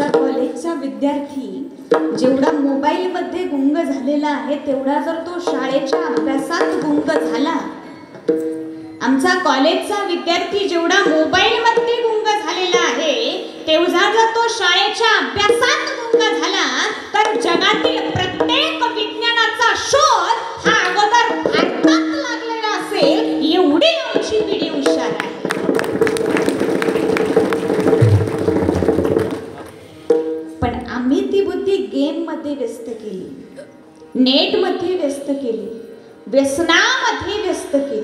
आमचा कॉलेजचा विद्यार्थी जेवढा मोबाईल मध्ये गुंग झालेला आहे तेवढा जर तो शाळेच्या अभ्यासात गुंग झाला, आमचा कॉलेजचा विद्यार्थी जेवढा मोबाईल मध्ये गुंग झालेला आहे तेवढा जर तो शाळेच्या अभ्यासात गुंग झाला तर जगातील प्रत्येक विज्ञानाचा शोध हा अगोदर भारतात लागलेला असेल एवढी आमची पिढी हुशार आहे. पण आम्ही ती बुद्धी गेम मध्ये व्यस्त केली, नेट मध्ये व्यस्त केली, व्यसनामध्ये व्यस्त केली.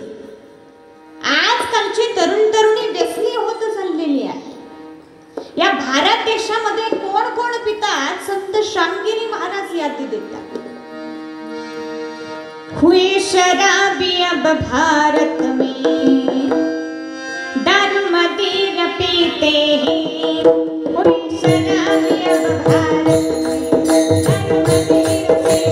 आजकालची तरुण तरुणी व्यसनी होत चाललेली आहे. या भारत देशामध्ये कोण कोण पितात? संत शामगिरी महाराज यादी देतात. हुए शराबी अब भारत में, दारू मदिरा पीते हैं. हुए शराबी अब भारत में, दारू मदिरा पीते हैं.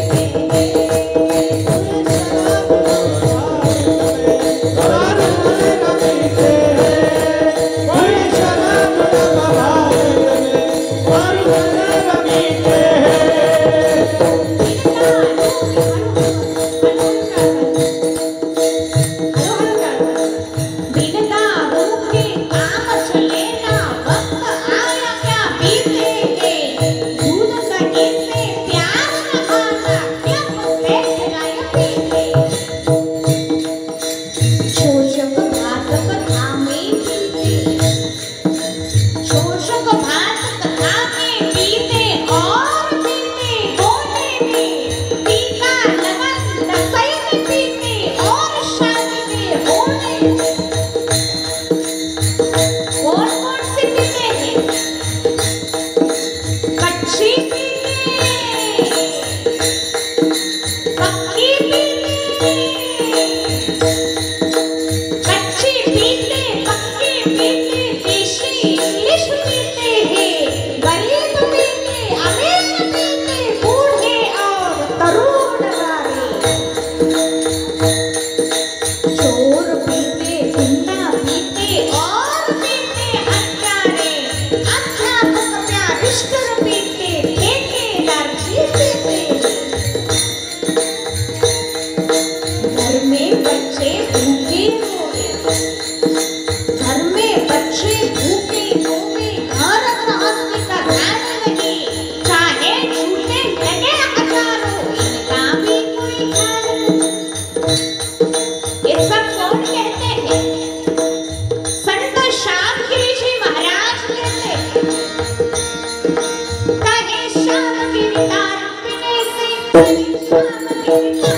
Thank you.